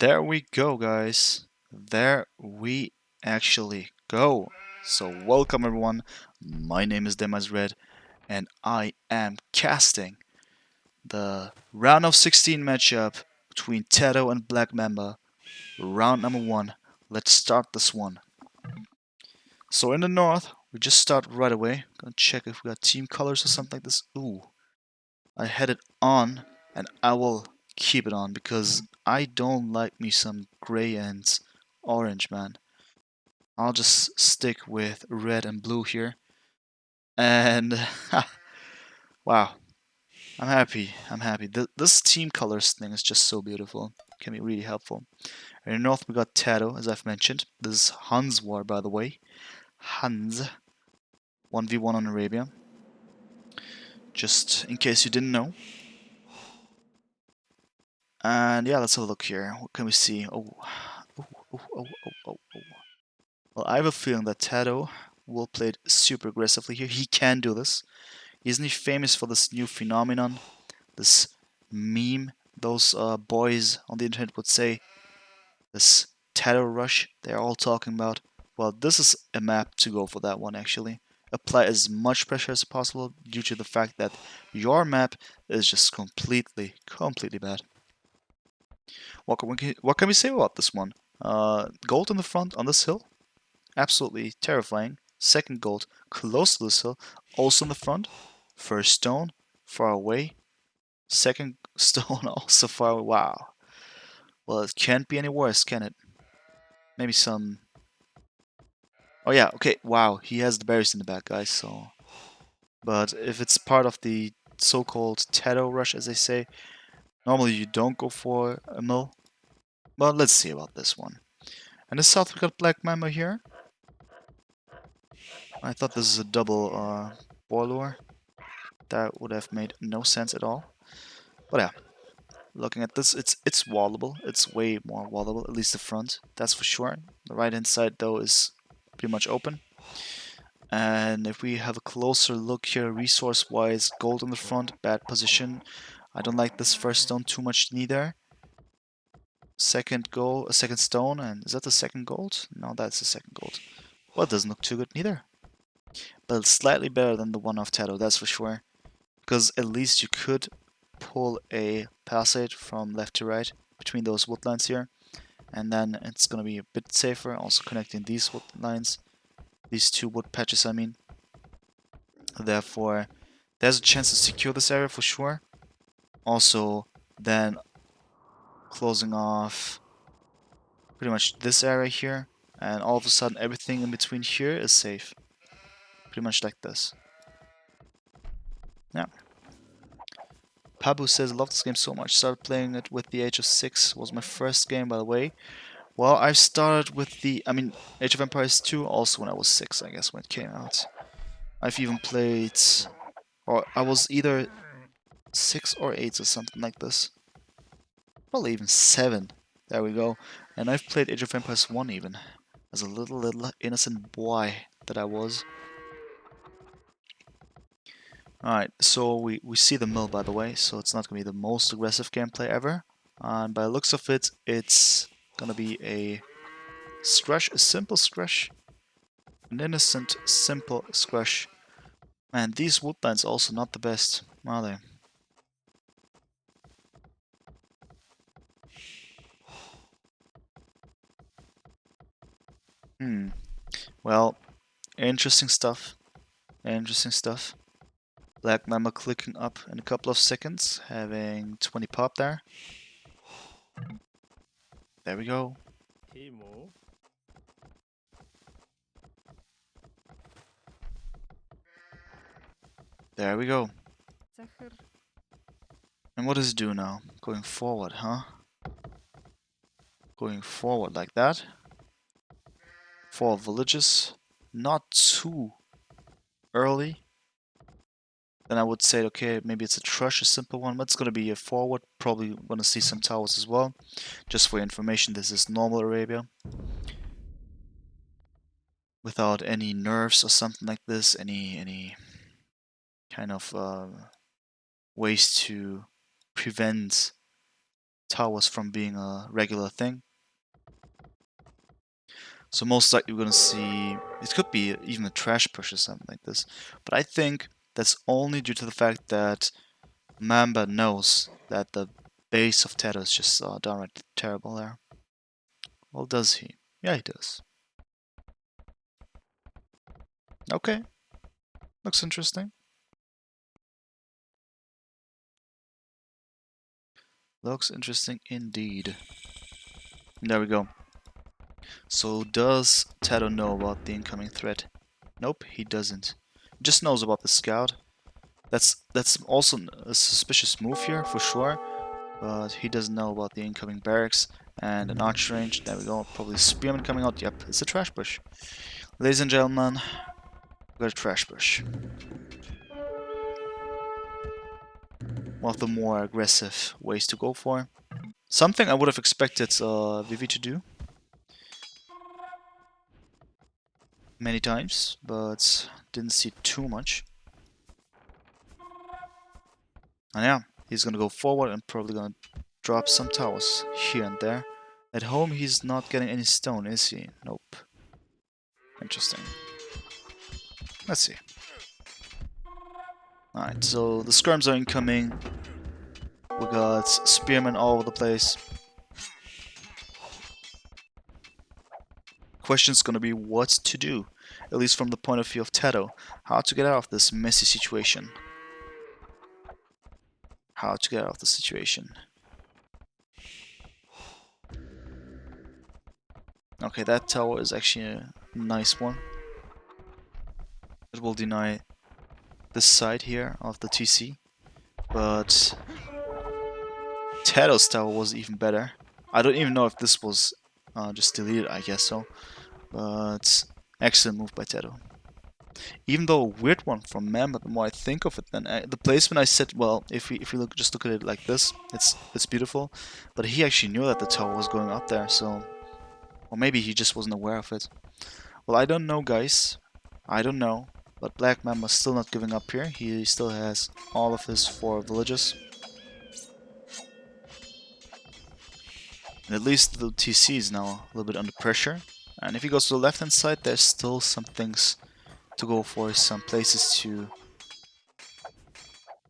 There we go, guys. There we actually go. So welcome everyone. My name is DemEyesRed and I am casting the round of 16 matchup between TaToH and BlackMamba. Round number 1. Let's start this one. So in the north, we just start right away. Gonna check if we got team colors or something like this. Ooh, I had it on and I will keep it on because I don't like me some gray and orange, man. I'll just stick with red and blue here. And wow, I'm happy. I'm happy. This team colors thing is just so beautiful. Can be really helpful. In the north we got TaToH, as I've mentioned. This is Huns war, by the way. Huns 1v1 on Arabia. Just in case you didn't know. And yeah, let's have a look here. What can we see? Oh, oh. Well, I have a feeling that TaToH will play it super aggressively here. He can do this. Isn't he famous for this new phenomenon? This meme those boys on the internet would say. This TaToH rush they're all talking about. Well, this is a map to go for that one actually. Apply as much pressure as possible due to the fact that your map is just completely bad. What can we say about this one? Gold in the front on this hill, absolutely terrifying. Second gold close to this hill, also in the front. First stone, far away. Second stone also far away. Wow. Well, it can't be any worse, can it? Maybe some... Oh yeah, okay, wow. He has the berries in the back, guys, so... But if it's part of the so-called TaToH rush, as they say, normally you don't go for a mill. But let's see about this one. In the south we got BlackMamba here. I thought this is a double boiler. That would have made no sense at all. But yeah, looking at this, it's wallable. It's way more wallable, at least the front, that's for sure. The right hand side though is pretty much open. And if we have a closer look here, resource-wise, gold on the front, bad position. I don't like this first stone too much neither. Second gold, a second stone, and is that the second gold? No, that's the second gold. Well, it doesn't look too good neither. But it's slightly better than the one of TaToH, that's for sure. Because at least you could pull a passage from left to right between those wood lines here. And then it's going to be a bit safer, also connecting these wood lines. These two wood patches, I mean. Therefore, there's a chance to secure this area for sure. Also, then closing off pretty much this area here. And all of a sudden, everything in between here is safe. Pretty much like this. Yeah. Pabu says, I love this game so much. Started playing it with the age of 6. Was my first game, by the way. Well, I started with the... Age of Empires 2 also when I was 6, I guess, when it came out. I've even played... Or I was either 6 or 8 or something like this. Probably even 7. There we go. And I've played Age of Empires 1 even. As a little innocent boy that I was. Alright, so we see the mill, by the way, so it's not going to be the most aggressive gameplay ever. And by the looks of it, it's going to be a scratch, a simple scratch. An innocent, simple scratch. Man, these woodlines also not the best, are they? Well, interesting stuff. Interesting stuff. BlackMamba clicking up in a couple of seconds, having 20 pop there. There we go. There we go. And what does it do now? Going forward, huh? Going forward like that. 4 villages. Not too early. Then I would say, okay, maybe it's a trush, a simple one, but it's going to be a forward. Probably going to see some towers as well. Just for your information, this is normal Arabia. Without any nerfs or something like this, any kind of ways to prevent towers from being a regular thing. So most likely we're gonna see, it could be even a trash push or something like this. But I think that's only due to the fact that Mamba knows that the base of TaToH is just downright terrible there. Well, does he? Yeah, he does. Okay. Looks interesting. Looks interesting indeed. There we go. So does TaToH know about the incoming threat? Nope, he doesn't. He just knows about the scout. That's also a suspicious move here, for sure. But he doesn't know about the incoming barracks and an archer range. There we go. Probably spearman coming out. Yep, it's a trash bush. Ladies and gentlemen, we got a trash bush. One of the more aggressive ways to go for. Something I would have expected Vivi to do many times, but didn't see too much. And yeah, he's gonna go forward and probably gonna drop some towers here and there. At home, he's not getting any stone, is he? Nope. Interesting. Let's see. Alright, so the skirms are incoming. We got spearmen all over the place. Question's gonna be what to do, at least from the point of view of TaToH. How to get out of this messy situation. How to get out of the situation. Okay, that tower is actually a nice one. It will deny this side here of the TC. But TaToH's tower was even better. I don't even know if this was just deleted, I guess so. But excellent move by TaToH. Even though a weird one from Mamba, the more I think of it, then the placement I said, well, if we just look at it like this, it's beautiful. But he actually knew that the tower was going up there, so, or maybe he just wasn't aware of it. Well, I don't know, guys. I don't know. But BlackMamba's still not giving up here. He still has all of his 4 villages. And at least the TC is now a little bit under pressure. And if he goes to the left hand side, there's still some things to go for, some places to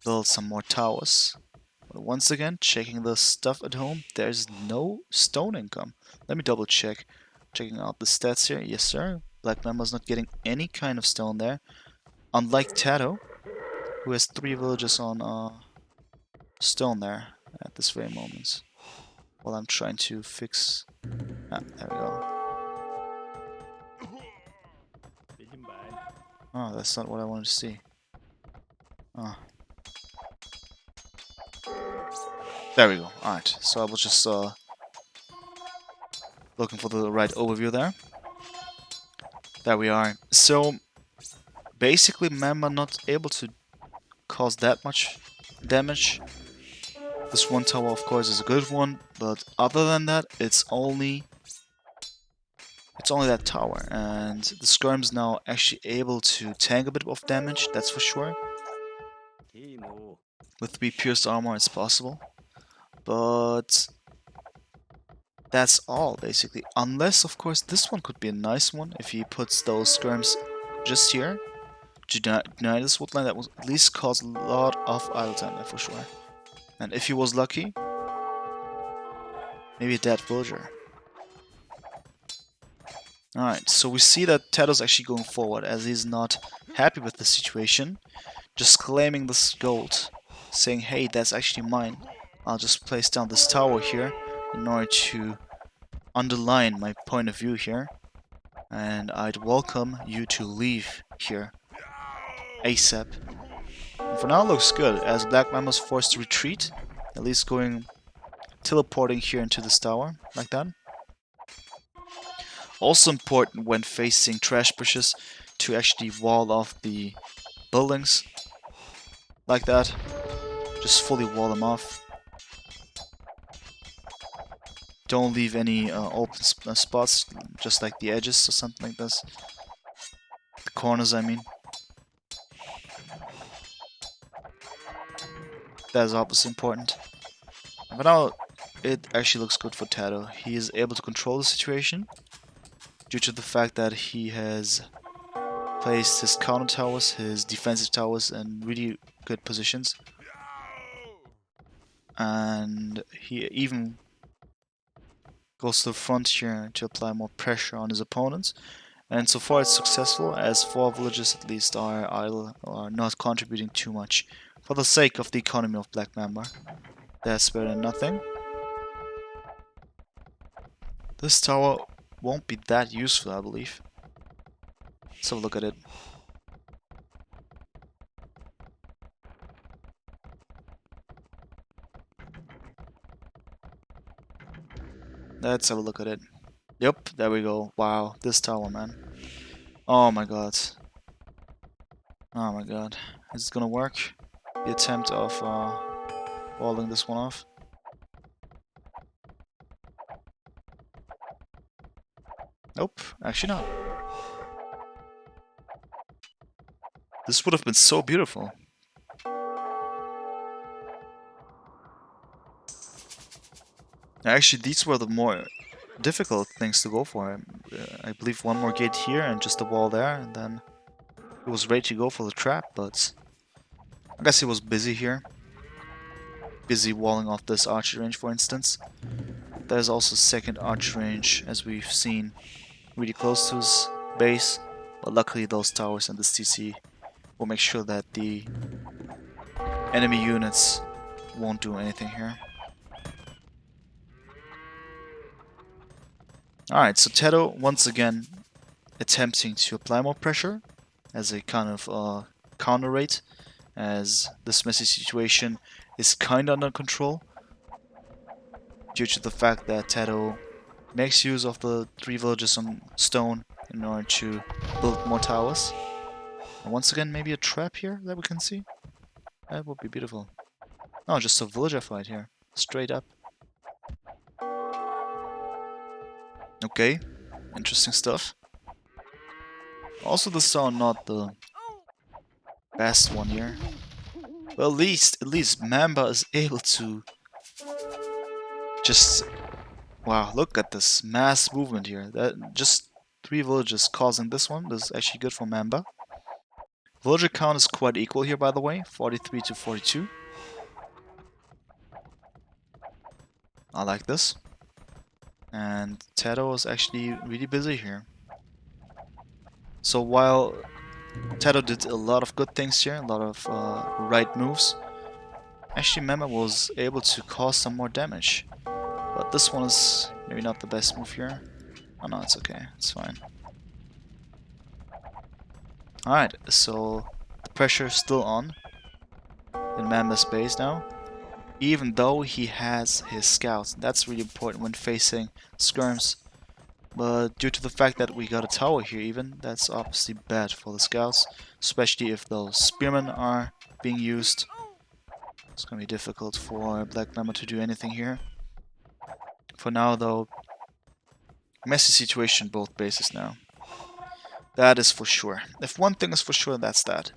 build some more towers. But once again, checking the stuff at home, there's no stone income. Let me double check. Checking out the stats here. Yes, sir. BlackMamba's not getting any kind of stone there. Unlike TaToH, who has 3 villages on stone there at this very moment. While I'm trying to fix... Ah, there we go. Oh, that's not what I wanted to see. Oh. There we go. Alright, so I was just looking for the right overview there. There we are. So, basically Mamba not able to cause that much damage. This one tower, of course, is a good one, but other than that, it's only that tower, and the skirm's now actually able to tank a bit of damage, that's for sure. With 3 pierced armor, it's possible, but that's all, basically. Unless, of course, this one could be a nice one, if he puts those skirms just here. To deny this woodline, that would at least cause a lot of idle time there, for sure. And if he was lucky, maybe a dead villager. Alright, so we see that TaToH's actually going forward, as he's not happy with the situation. Just claiming this gold, saying, hey, that's actually mine. I'll just place down this tower here in order to underline my point of view here. And I'd welcome you to leave here ASAP. And for now it looks good, as BlackMamba's forced to retreat. At least teleporting here into this tower, like that. Also important when facing trash bushes to actually wall off the buildings. Like that. Just fully wall them off. Don't leave any open spots, just like the edges or something like this. The corners, I mean. That is obviously important. But now, it actually looks good for TaToH. He is able to control the situation due to the fact that he has placed his counter towers, his defensive towers in really good positions. And he even goes to the front here to apply more pressure on his opponents. And so far it's successful, as 4 villages at least are idle, or not contributing too much for the sake of the economy of BlackMamba. That's better than nothing. This tower won't be that useful, I believe. Let's have a look at it. Let's have a look at it. Yep, there we go. Wow, this tower, man. Oh my god. Oh my god. Is it gonna work? The attempt of walling this one off. Nope, actually not. This would have been so beautiful. Actually, these were the more difficult things to go for. I believe one more gate here and just a wall there, and then it was ready to go for the trap, but I guess he was busy here. Busy walling off this archer range, for instance. There's also second archer range, as we've seen, really close to his base, but luckily those towers and this TC will make sure that the enemy units won't do anything here. Alright, so TaToH once again attempting to apply more pressure as a kind of counter rate, as this messy situation is kind of under control due to the fact that TaToH makes use of the 3 villages on stone in order to build more towers. And once again, maybe a trap here that we can see. That would be beautiful. No, just a villager fight here, straight up. Okay, interesting stuff. Also, the sound not the best one here. Well, at least Mamba is able to just... Wow, look at this mass movement here. That just 3 villages causing this one. This is actually good for Mamba. Villager count is quite equal here, by the way, 43 to 42. I like this. And TaToH is actually really busy here. So while TaToH did a lot of good things here, a lot of right moves, actually Mamba was able to cause some more damage. But this one is maybe not the best move here. Oh no, it's okay, it's fine. Alright, so the pressure is still on in Mamba's base now. Even though he has his scouts. That's really important when facing skirms. But due to the fact that we got a tower here even, that's obviously bad for the scouts. Especially if those spearmen are being used. It's gonna be difficult for BlackMamba to do anything here. For now though, messy situation both bases now. That is for sure. If one thing is for sure, that's that.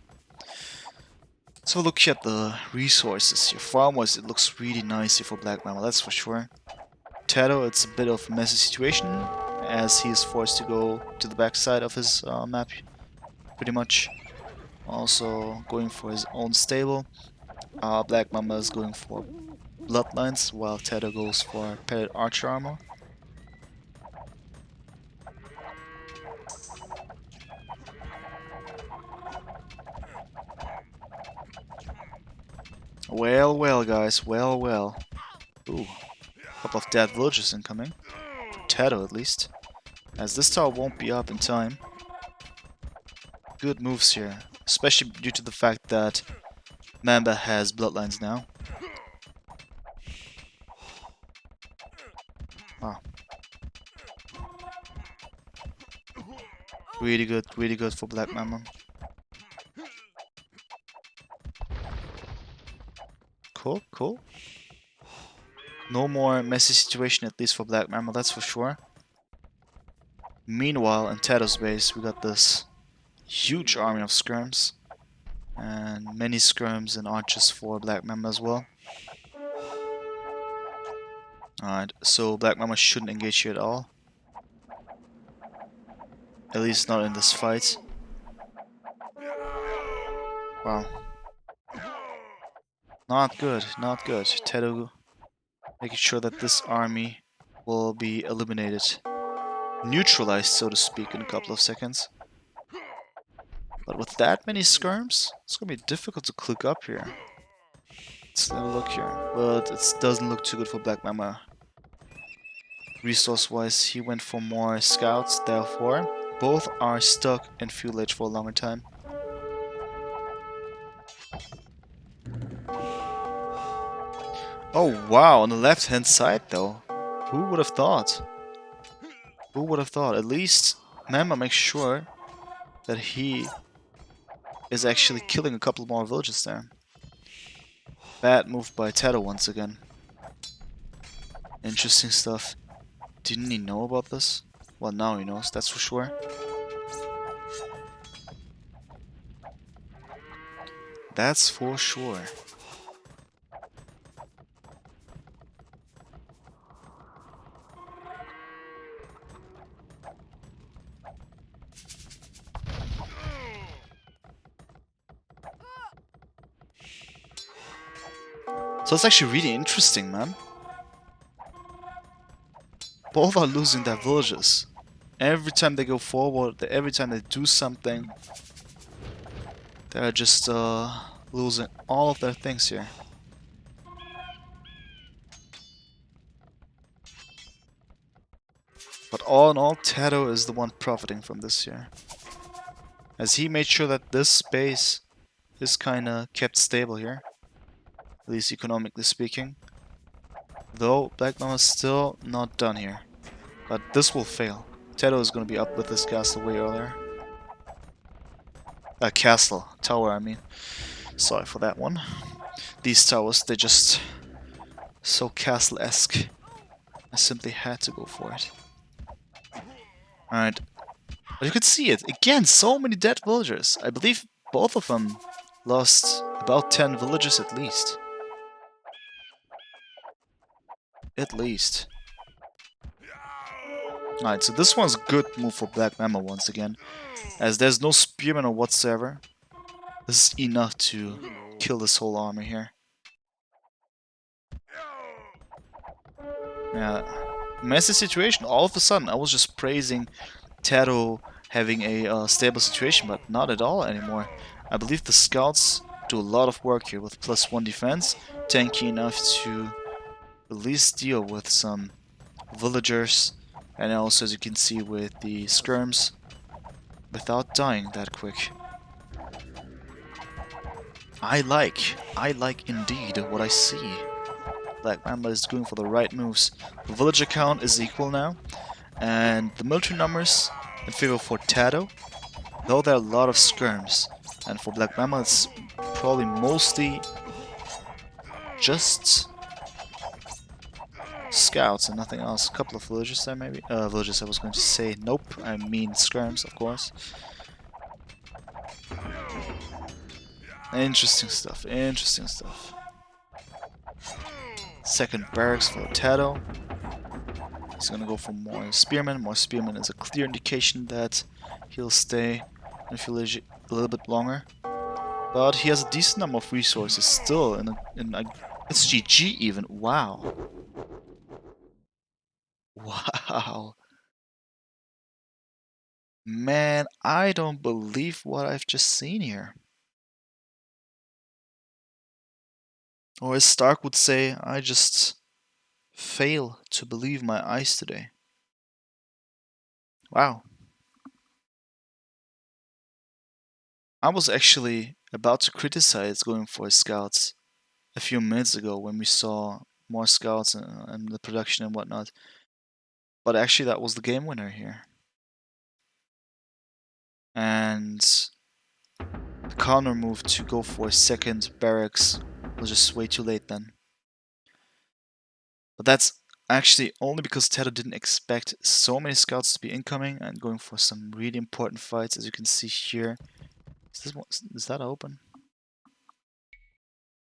So look at the resources here. Farm-wise, it looks really nice here for BlackMamba, that's for sure. TaToH, it's a bit of a messy situation, as he is forced to go to the backside of his map, pretty much. Also going for his own stable. BlackMamba is going for bloodlines, while TaToH goes for padded archer armor. Well, well, guys, well, well. Ooh, a couple of dead villagers incoming. TaToH, at least. As this tower won't be up in time. Good moves here, especially due to the fact that Mamba has bloodlines now. Wow. Really good for BlackMamba. Cool, cool. No more messy situation, at least for BlackMamba, that's for sure. Meanwhile, in TaToH's base, we got this huge army of skirms. And many skirms and archers for BlackMamba as well. Alright, so BlackMamba shouldn't engage here at all. At least not in this fight. Wow. Not good, not good. TaToH making sure that this army will be eliminated. Neutralized, so to speak, in a couple of seconds. But with that many skirms, it's gonna be difficult to click up here. Let's have a look here. But it doesn't look too good for BlackMamba. Resource-wise, he went for more scouts, therefore both are stuck in fuel edge for a longer time. Oh wow, on the left-hand side though. Who would have thought? Who would have thought? At least Mamba makes sure that he is actually killing a couple more villages there. Bad move by TaToH once again. Interesting stuff. Didn't he know about this? Well, now he knows, that's for sure. That's for sure. So it's actually really interesting, man. Both are losing their villages. Every time they go forward, every time they do something, they're just losing all of their things here. But all in all, TaToH is the one profiting from this here. As he made sure that this space is kinda kept stable here. At least economically speaking. Though, BlackMamba is still not done here. But this will fail. TaToH is gonna be up with this castle way earlier. Castle. Tower, I mean. Sorry for that one. These towers, they're just so castle-esque. I simply had to go for it. Alright. But you can see it. Again, so many dead villagers. I believe both of them lost about 10 villages at least. At least. Alright, so this one's a good move for BlackMamba once again. As there's no spearmen or whatsoever. This is enough to kill this whole army here. Yeah. Messy situation. All of a sudden, I was just praising TaToH having a stable situation, but not at all anymore. I believe the scouts do a lot of work here with +1 defense, tanky enough to at least deal with some villagers, and also, as you can see, with the skirms without dying that quick. I like indeed what I see. BlackMamba is going for the right moves. The villager count is equal now, and the military numbers in favor for TaToH, though there are a lot of skirms. And for BlackMamba, it's probably mostly just scouts and nothing else. A couple of villages there, maybe. Villages, I was going to say. Nope, I mean skirms, of course. Interesting stuff, interesting stuff. Second barracks for TaToH. He's gonna go for more spearmen. More spearmen is a clear indication that he'll stay in village a little bit longer. But he has a decent number of resources still. It's GG even. Wow. Wow. Man, I don't believe what I've just seen here. Or as Stark would say, I just fail to believe my eyes today. Wow. I was actually about to criticize going for scouts a few minutes ago when we saw more scouts and the production and whatnot. But actually that was the game winner here. And the counter move to go for a second barracks was just way too late then. But that's actually only because TaToH didn't expect so many scouts to be incoming and going for some really important fights, as you can see here. Is that open?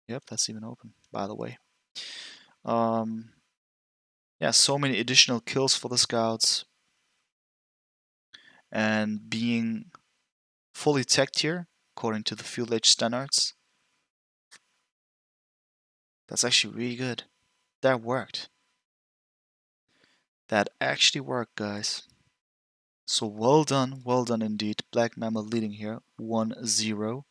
Yep, that's even open, by the way. Yeah, so many additional kills for the scouts. And being fully teched here, according to the field age standards, that's actually really good. That worked. That actually worked, guys. So well done indeed. BlackMamba leading here, 1-0.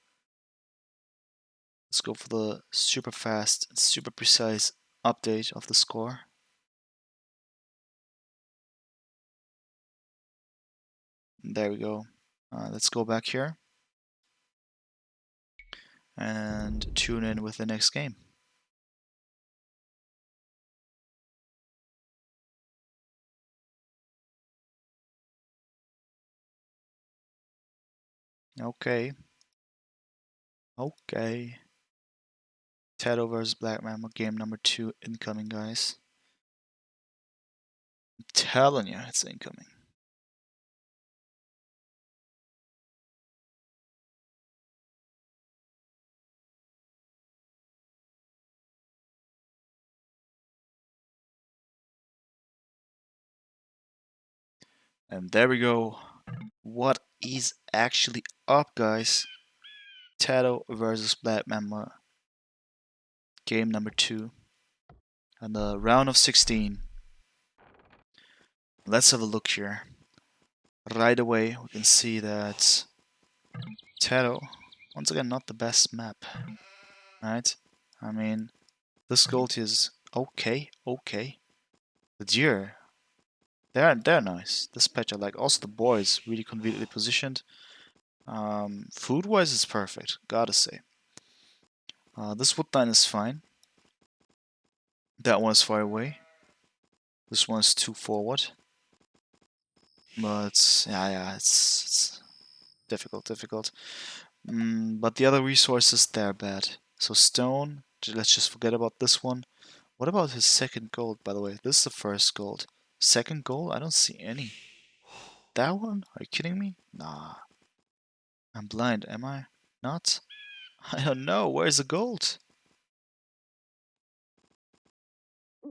Let's go for the super fast and super precise update of the score. There we go. Let's go back here and tune in with the next game. Okay. Okay. TaToH vs BlackMamba, game number 2 incoming, guys. I'm telling you, it's incoming. And there we go. What is actually up, guys? TaToH versus BlackMamba, game number 2. And the round of 16. Let's have a look here. Right away, we can see that TaToH, once again, not the best map. Right? I mean, this gold is okay. The deer, they're nice. This patch I like. Also, the boar is really conveniently positioned. Food-wise, it's perfect. Gotta say. This woodline is fine. That one is far away. This one's too forward. But yeah, it's difficult. But the other resources, they're bad. So stone, let's just forget about this one. What about his second gold, by the way? This is the first gold. Second gold? I don't see any. That one? Are you kidding me? Nah. I'm blind, am I? Not? I don't know. Where's the gold?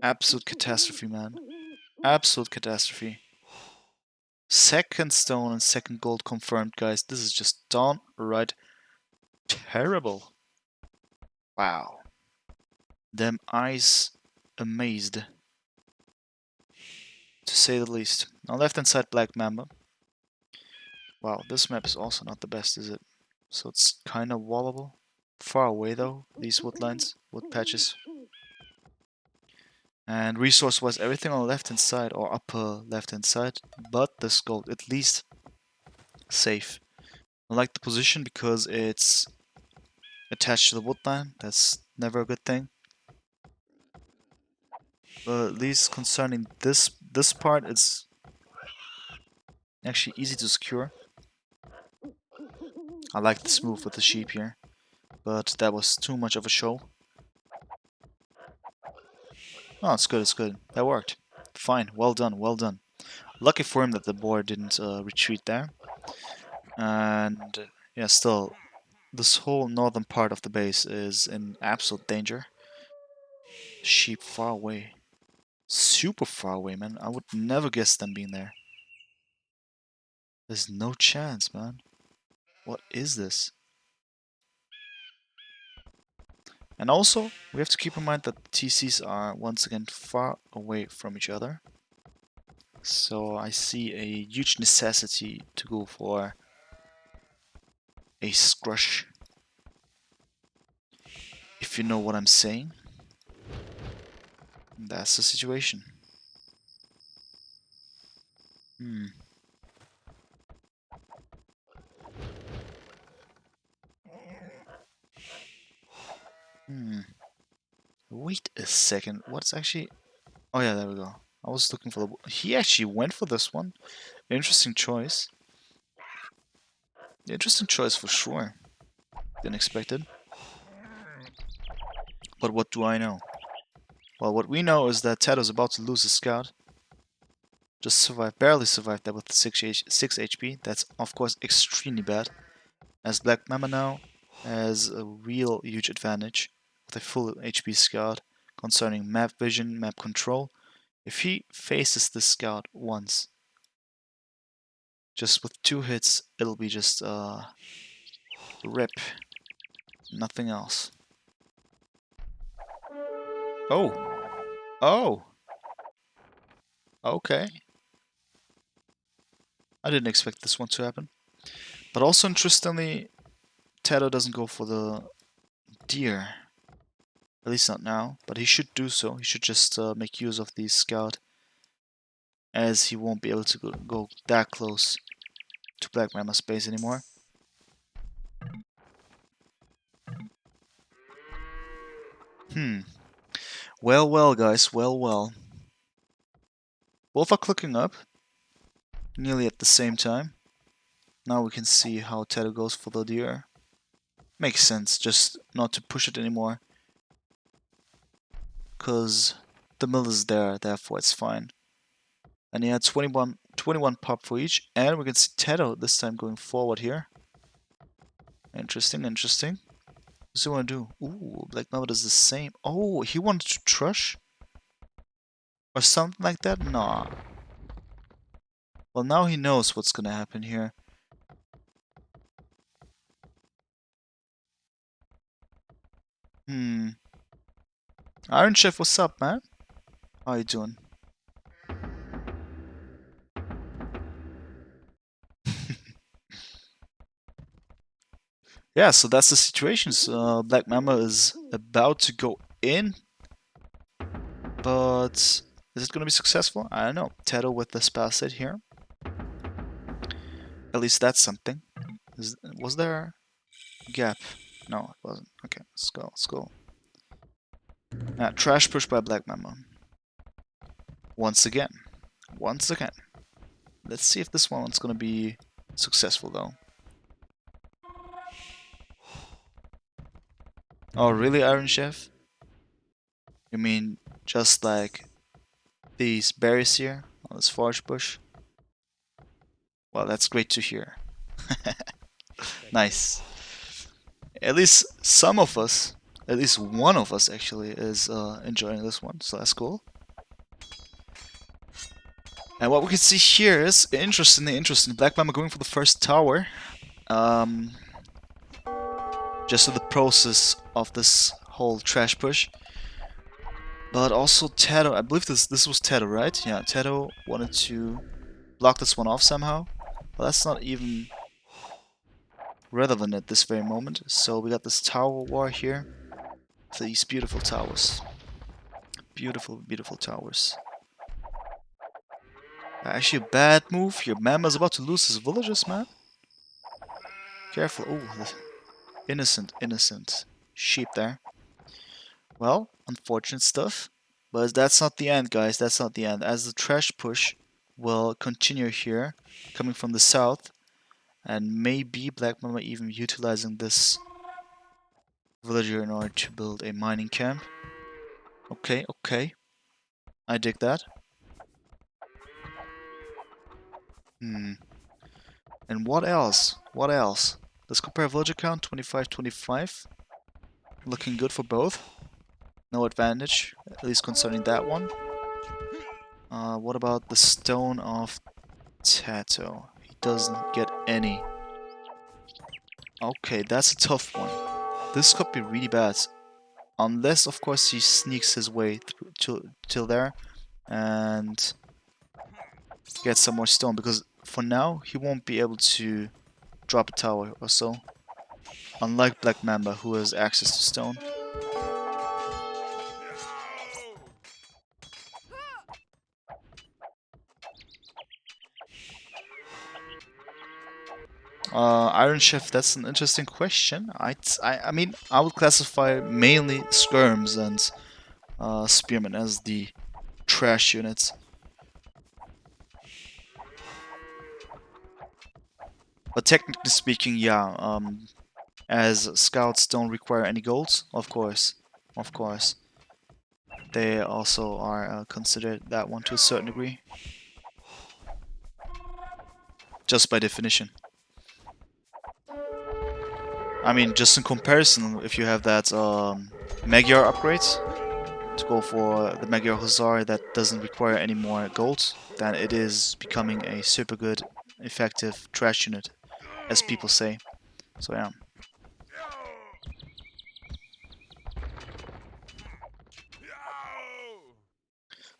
Absolute catastrophe, man. Absolute catastrophe. Second stone and second gold confirmed, guys. This is just downright terrible. Wow. Them eyes amazed, to say the least. On left hand side, BlackMamba. Wow, this map is also not the best, is it? So it's kind of wallable. Far away though, these woodlines, wood patches. And resource-wise, everything on the left-hand side or upper left-hand side, but this gold at least safe. I like the position because it's attached to the woodline. That's never a good thing. But at least concerning this part, it's actually easy to secure. I like this move with the sheep here, but that was too much of a show. Oh, it's good. That worked. Fine, well done. Lucky for him that the boar didn't retreat there. And yeah, still, this whole northern part of the base is in absolute danger. Sheep far away. Super far away, man. I would never guess them being there. There's no chance, man. What is this? And also, we have to keep in mind that the TCs are once again far away from each other. So I see a huge necessity to go for a scrush. If you know what I'm saying. That's the situation. Hmm. Wait a second. What's actually... Oh yeah, there we go. I was looking for the... He actually went for this one. Interesting choice. Interesting choice for sure. Didn't expect it. But what do I know? Well, what we know is that TaToH's about to lose his scout. Just survived, barely survived that with 6 HP. That's, of course, extremely bad. As BlackMamba now has a real huge advantage with a full HP scout concerning map vision, map control. If he faces this scout once, just with 2 hits, it'll be just rip. Nothing else. Oh! Oh! Okay. I didn't expect this one to happen. But also interestingly, TaToH doesn't go for the deer. At least not now, but he should do so. He should just make use of the scout, as he won't be able to go that close to BlackMamba's base anymore. Well, well, guys. Well, well. Both are clicking up, nearly at the same time. Now we can see how TaToH goes for the deer. Makes sense, just not to push it anymore. Because the mill is there, therefore it's fine. And he had 21 pop for each. And we can see TaToH this time going forward here. Interesting, interesting. What's he want to do? Ooh, BlackMamba does the same. Oh, he wanted to trush? Or something like that? Nah. Well, now he knows what's gonna happen here. Iron Chef, what's up, man? How you doing? Yeah, so that's the situation. So, BlackMamba is about to go in, but is it gonna be successful? I don't know. TaToH with the spell set here. At least that's something. Was there a gap? No, it wasn't. Okay, let's go, let's go. Yeah, trash push by BlackMamba. Once again. Once again. Let's see if this one's gonna be successful though. Oh, really, Iron Chef? You mean just like these berries here on this forage bush? Well, that's great to hear. Nice. At least some of us, at least one of us actually, is enjoying this one, so that's cool. And what we can see here is interesting. BlackMamba going for the first tower. Just in the process of this whole trash push. But also TaToH, I believe this was TaToH, right? Yeah, TaToH wanted to block this one off somehow. Well, that's not even relevant at this very moment. So we got this tower war here. These beautiful towers. Beautiful, beautiful towers. Actually a bad move. Your Mamba's about to lose his villagers, man. Careful. Oh, innocent, innocent sheep there. Well, unfortunate stuff. But that's not the end, guys. That's not the end. As the trash push will continue here, coming from the south. And maybe BlackMamba even utilizing this villager in order to build a mining camp. Okay, okay. I dig that. And what else? What else? Let's compare villager count, 25, 25. Looking good for both. No advantage, at least concerning that one. What about the stone of TaToH? He doesn't get any. Okay, that's a tough one. This could be really bad. Unless, of course, he sneaks his way till there and gets some more stone. Because for now, he won't be able to drop a tower or so. Unlike BlackMamba, who has access to stone. Iron Chef, that's an interesting question. I mean, I would classify mainly skirms and spearmen as the trash units. But technically speaking, yeah, as scouts don't require any golds, of course, they also are considered that one to a certain degree, just by definition. I mean, just in comparison, if you have that Magyar upgrade, to go for the Magyar Hussar that doesn't require any more gold, then it is becoming a super good, effective trash unit, as people say. So yeah.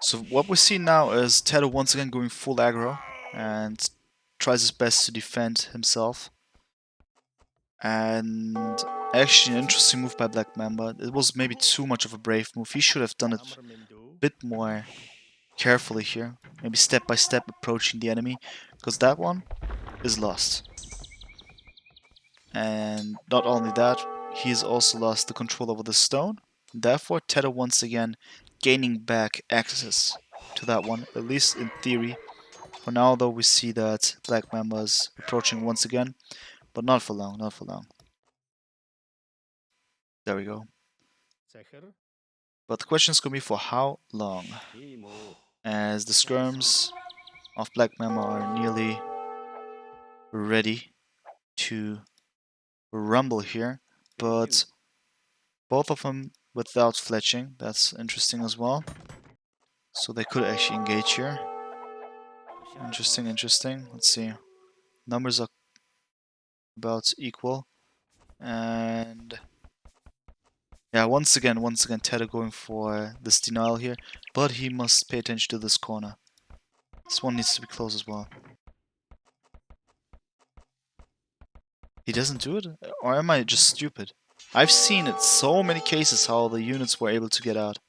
So what we see now is TaToH once again going full aggro and tries his best to defend himself. And actually an interesting move by BlackMamba. It was maybe too much of a brave move. He should have done it a bit more carefully here. Maybe step by step approaching the enemy, because that one is lost. And not only that, he's also lost the control over the stone. Therefore, TaToH once again gaining back access to that one, at least in theory. For now, though, we see that BlackMamba is approaching once again, but not for long, not for long. There we go. But the question is going to be for how long? As the skirms of BlackMamba are nearly ready to rumble here, but both of them without fletching. That's interesting as well. So they could actually engage here. Interesting, interesting. Let's see. Numbers are about equal. And yeah, once again, TaToH going for this denial here. But he must pay attention to this corner. This one needs to be close as well. He doesn't do it? Or am I just stupid? I've seen it so many cases how the units were able to get out.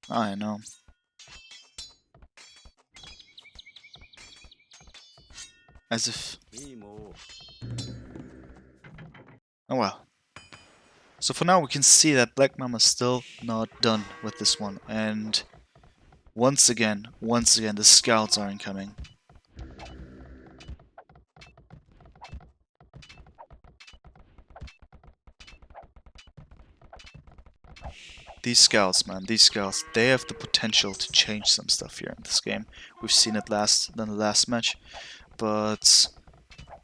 I know. As if... Oh well. So for now we can see that BlackMamba's still not done with this one. And once again, the scouts are incoming. These scouts, man, they have the potential to change some stuff here in this game. We've seen it in the last match, but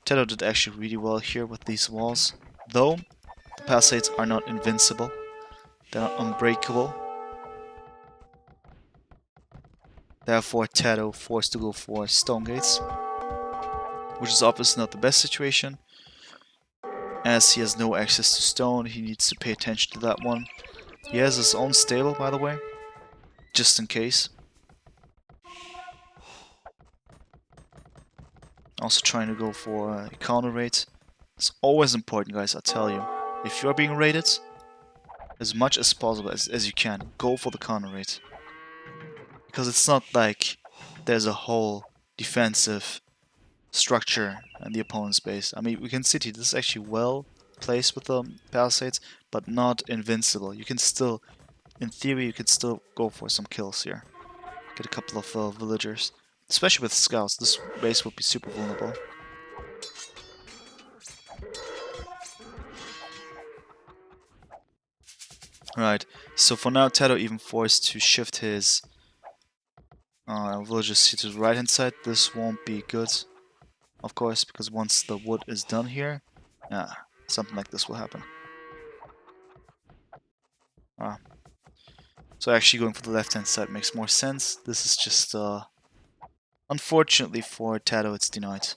TaToH did actually really well here with these walls. Though, the palisades are not invincible, they're not unbreakable. Therefore, TaToH forced to go for stone gates, which is obviously not the best situation. As he has no access to stone, he needs to pay attention to that one. He has his own stable, by the way, just in case. Also trying to go for a counter raid. It's always important, guys, I tell you. If you're being raided, as much as possible as you can, go for the counter raid. Because it's not like there's a whole defensive structure in the opponent's base. I mean, we can see this is actually well placed with the palisades, but not invincible. You can still, in theory, you could still go for some kills here. Get a couple of villagers. Especially with scouts, this base would be super vulnerable. Right, so for now TaToH even forced to shift his villagers to the right hand side. This won't be good, of course, because once the wood is done here, something like this will happen. So actually going for the left hand side makes more sense. This is just, unfortunately for TaToH, it's denied.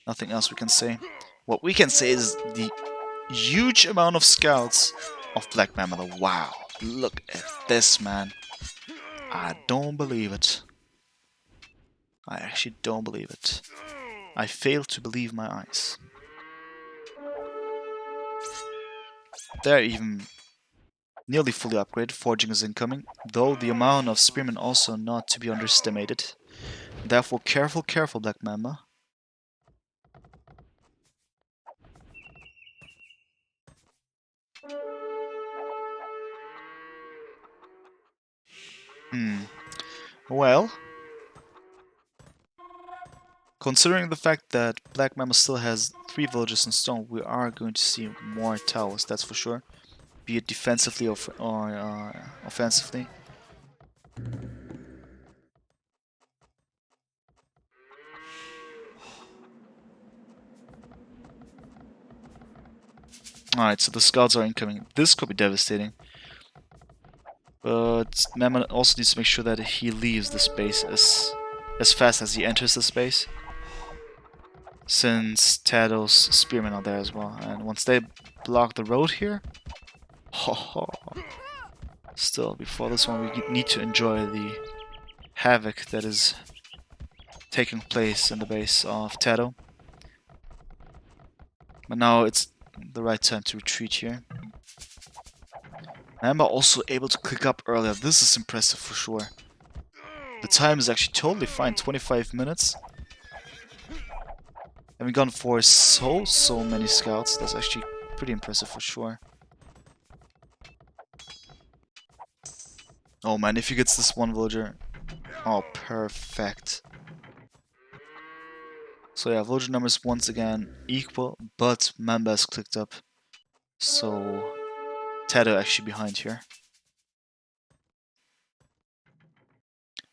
Nothing else we can say. What we can say is the huge amount of scouts of BlackMamba. Wow, look at this, man. I don't believe it. I actually don't believe it. I fail to believe my eyes. They're even nearly fully upgraded. Forging is incoming, though the amount of spearmen also not to be underestimated. Therefore, careful, BlackMamba. Well, considering the fact that BlackMamba still has 3 villages in stone, we are going to see more towers, that's for sure. Be it defensively or offensively. Alright, so the scouts are incoming. This could be devastating. But Mamba also needs to make sure that he leaves the space as fast as he enters the space. Since TaToH's spearmen are there as well. And once they block the road here... Still, before this one we need to enjoy the havoc that is taking place in the base of TaToH. But now it's the right time to retreat here. Mamba also able to click up earlier. This is impressive for sure. The time is actually totally fine, 25 minutes. And we've gone for so many scouts. That's actually pretty impressive for sure. Oh man, if he gets this one villager. Oh, perfect. So yeah, villager numbers once again equal, but Mamba has clicked up. So TaToH actually behind here.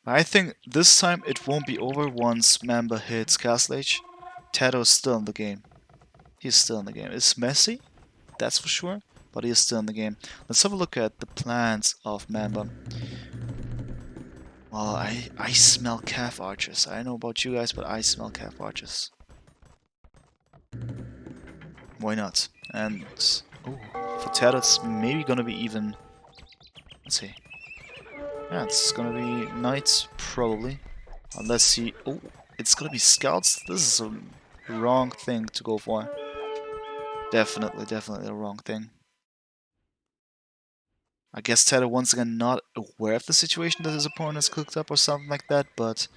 I think this time it won't be over once Mamba hits Castle Age. TaToH is still in the game. He's still in the game. It's messy, that's for sure, but he is still in the game. Let's have a look at the plans of Mamba. Well, I smell calf archers. I don't know about you guys, but I smell calf archers. Why not? And ooh, for TaToH it's maybe gonna be even... Let's see. Yeah, it's gonna be knights, probably. Unless he... Oh, it's gonna be scouts? This is a wrong thing to go for. Definitely the wrong thing. I guess TaToH once again not aware of the situation that his opponent has cooked up or something like that, but...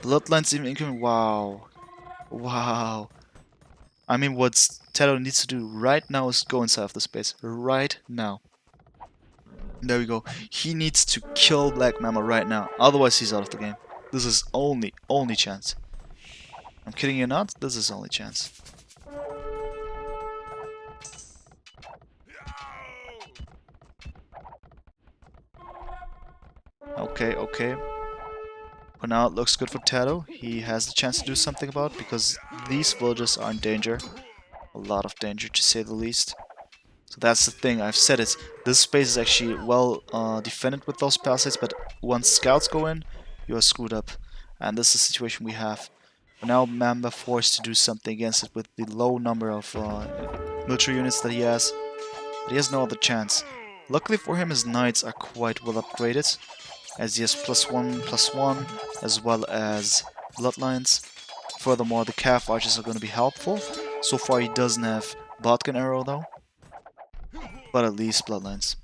Bloodlines even incoming, wow. Wow. I mean, what TaToH needs to do right now is go inside of the space. Right now. There we go. He needs to kill BlackMamba right now. Otherwise, he's out of the game. This is only chance. I'm kidding you not. This is only chance. Okay, okay. For now, it looks good for TaToH. He has the chance to do something about it because these villagers are in danger. A lot of danger, to say the least. So that's the thing, I've said it. This space is actually well defended with those palisades, but once scouts go in, you are screwed up. And this is the situation we have. For now, Mamba forced to do something against it with the low number of military units that he has. But he has no other chance. Luckily for him, his knights are quite well upgraded, as he has +1/+1, as well as bloodlines. Furthermore, the calf archers are going to be helpful. So far, he doesn't have Botkin arrow though, but at least bloodlines.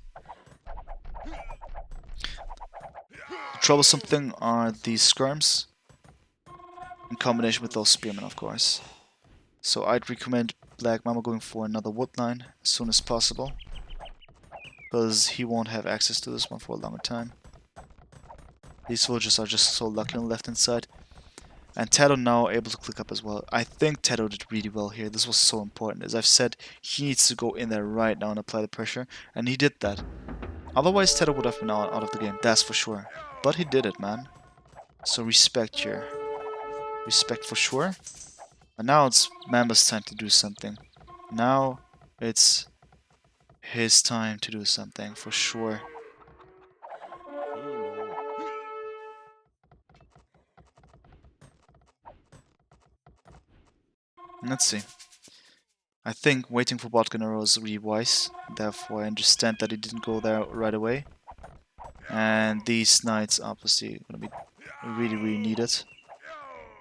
The troublesome thing are these skirms, in combination with those spearmen, of course. So I'd recommend BlackMamba going for another woodline as soon as possible, because he won't have access to this one for a longer time. These villagers are just so lucky on the left hand side. And TaToH now able to click up as well. I think TaToH did really well here. This was so important. As I've said, he needs to go in there right now and apply the pressure. And he did that. Otherwise, TaToH would have been out of the game, that's for sure. But he did it, man. So respect here. Respect for sure. And now it's Mamba's time to do something. Now it's his time to do something, for sure. Let's see. I think waiting for Botganero is really wise. Therefore, I understand that he didn't go there right away. And these knights obviously going to be really needed.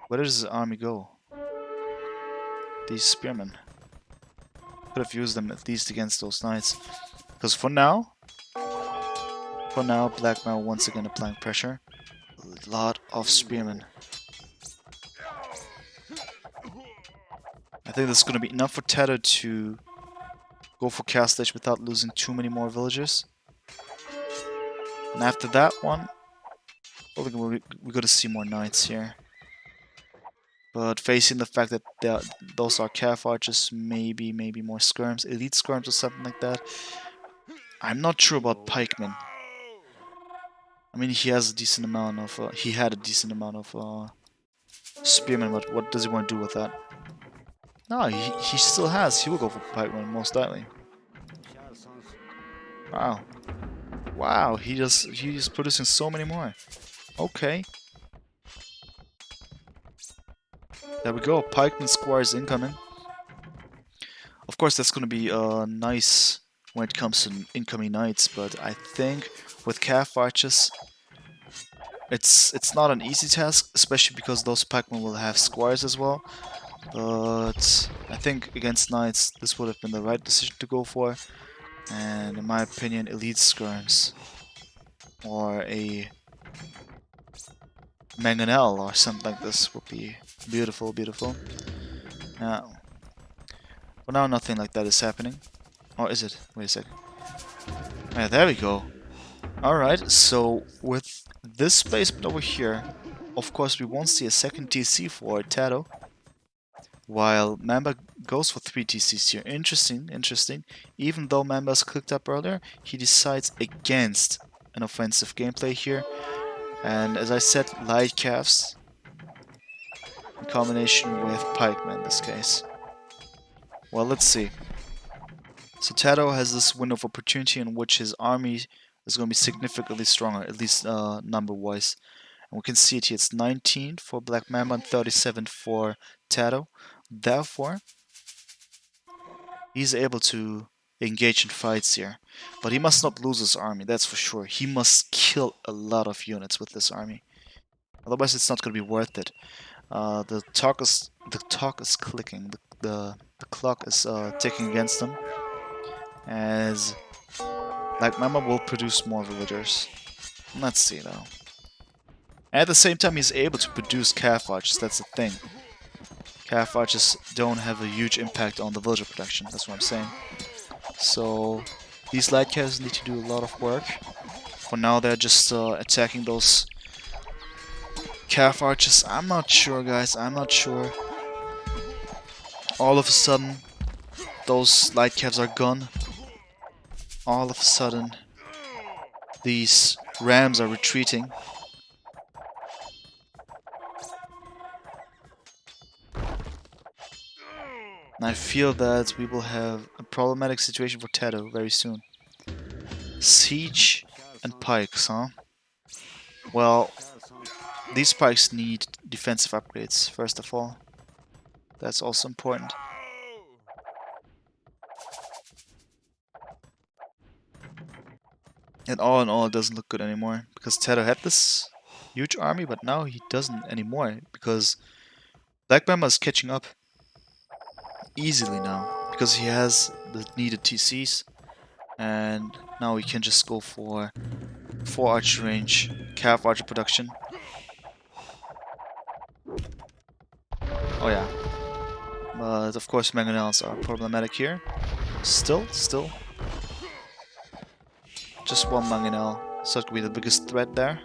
Where does his army go? These spearmen. Could have used them at least against those knights. Because for now, BlackMamba once again applying pressure. A lot of spearmen. I think this is going to be enough for TaToH to go for Castle Age without losing too many more villagers. And after that one, we're going to see more knights here. But facing the fact that those are calf archers, maybe more skirms, elite skirms or something like that. I'm not sure about pikemen. I mean, he has a decent amount of he had a decent amount of spearmen, but what does he want to do with that? No, he still has. He will go for pikeman most likely. Wow. Wow, he's producing so many more. Okay. There we go. Pikeman squires incoming. Of course, that's going to be nice when it comes to incoming knights, but I think with calf archers, it's not an easy task, especially because those pikemen will have squires as well. But I think against knights, this would have been the right decision to go for. And in my opinion, elite skirms or a mangonel or something like this would be beautiful, beautiful. Now, for now, nothing like that is happening. Or is it? Wait a second. Yeah, there we go. Alright, so with this placement over here, of course we won't see a second TC for TaToH, while Mamba goes for 3 TCs here. Interesting, interesting. Even though Mamba's clicked up earlier, he decides against an offensive gameplay here. And as I said, light calves in combination with pikemen in this case. Well, let's see. So TaToH has this window of opportunity in which his army is going to be significantly stronger, at least number-wise. And we can see it here, it's 19 for BlackMamba and 37 for TaToH. Therefore, he's able to engage in fights here. But he must not lose his army, that's for sure. He must kill a lot of units with this army. Otherwise, it's not going to be worth it. The talk is clicking. The clock is ticking against them, as BlackMamba will produce more villagers. Let's see though. At the same time, he's able to produce calf archers. That's the thing. Calf archers don't have a huge impact on the villager production. That's what I'm saying. So these light calves need to do a lot of work. For now, they're just attacking those calf archers. I'm not sure, guys. I'm not sure. All of a sudden, those light calves are gone. All of a sudden, these rams are retreating. And I feel that we will have a problematic situation for TaToH very soon. Siege and pikes, huh? Well, these pikes need defensive upgrades, first of all. That's also important. And all in all, it doesn't look good anymore. Because TaToH had this huge army, but now he doesn't anymore. Because BlackMamba is catching up easily now. Because he has the needed TCs. And now he can just go for 4 archer range, calf archer production. Oh yeah. But of course mangonels are problematic here. Still. Just one mangonel. So it could be the biggest threat there.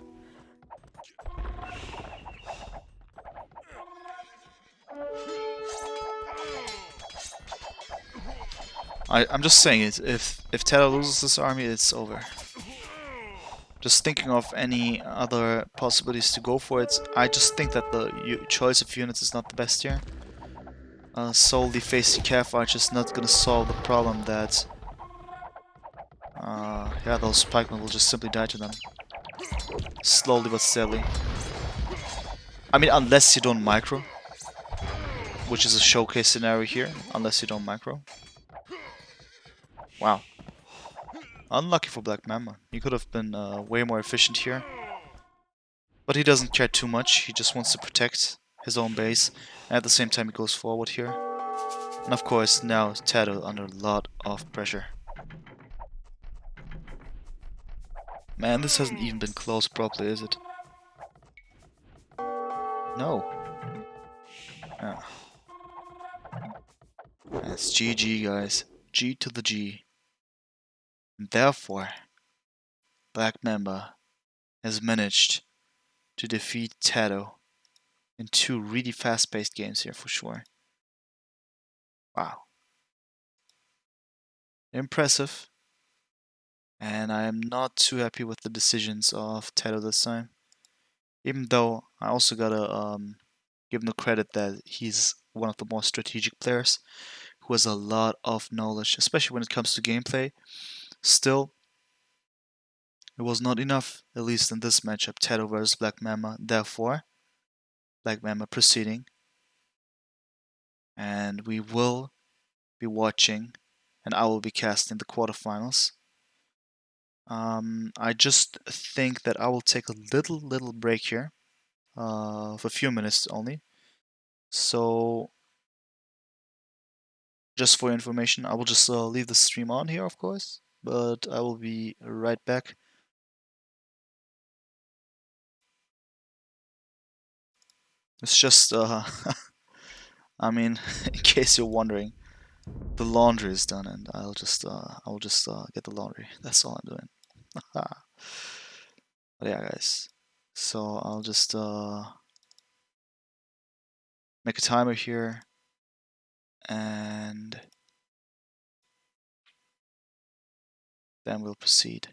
I'm just saying it. If TaToH loses this army, it's over. Just thinking of any other possibilities to go for it. I just think that the choice of units is not the best here. Solely facing calf archers is not gonna solve the problem that yeah, those pikemen will just simply die to them. Slowly but steadily. I mean, unless you don't micro, which is a showcase scenario here, unless you don't micro. Wow. Unlucky for BlackMamba. He could have been way more efficient here. But he doesn't care too much, he just wants to protect his own base, and at the same time he goes forward here. And of course now TaToH under a lot of pressure. Man, this hasn't even been closed properly, is it? No. Yeah. That's GG, guys. G to the G. And therefore, BlackMamba has managed to defeat TaToH in 2 really fast-paced games here for sure. Wow. Impressive. And I am not too happy with the decisions of TaToH this time. Even though I also gotta give him the credit that he's one of the more strategic players who has a lot of knowledge, especially when it comes to gameplay. Still, it was not enough, at least in this matchup, TaToH versus BlackMamba. Therefore, BlackMamba proceeding, and we will be watching, and I will be casting the quarterfinals. I just think that I will take a little break here, for a few minutes only. So, just for your information, I will just leave the stream on here, of course, but I will be right back. It's just, I mean, in case you're wondering, the laundry is done, and I will just get the laundry. That's all I'm doing. But yeah, guys. So I'll just make a timer here, and then we'll proceed.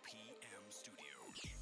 OPM Studios.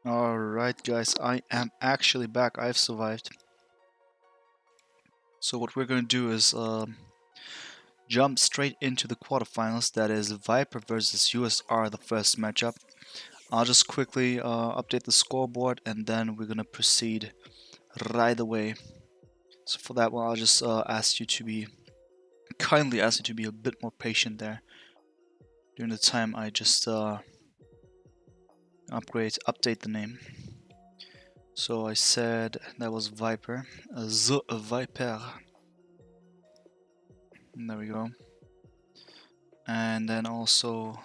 Alright guys, I am actually back. I've survived. So what we're going to do is jump straight into the quarterfinals. That is Viper versus USR, the first matchup. I'll just quickly update the scoreboard and then we're going to proceed right away. So for that one, I'll just kindly ask you to be a bit more patient there during the time I just update the name. So I said that was Viper, the Viper. And there we go. And then also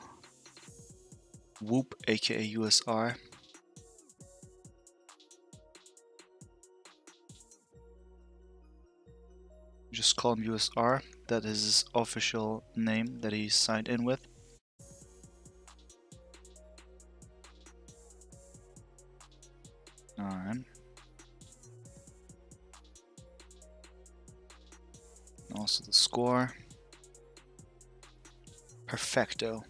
Whoop, aka USR. Just call him USR. That is his official name that he signed in with. Alright. Also the score. Perfecto.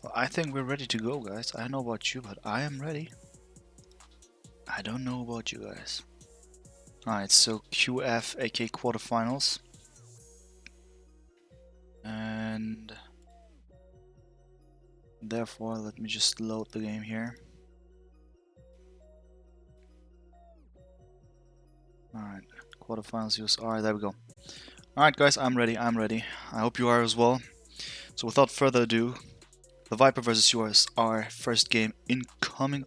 Well, I think we're ready to go, guys. I don't know about you, but I am ready. I don't know about you guys. Alright, so QF, aka quarterfinals. And therefore, let me just load the game here. Alright, quarterfinals USR, there we go. Alright guys, I'm ready. I hope you are as well. So without further ado, the Viper versus USR first game incoming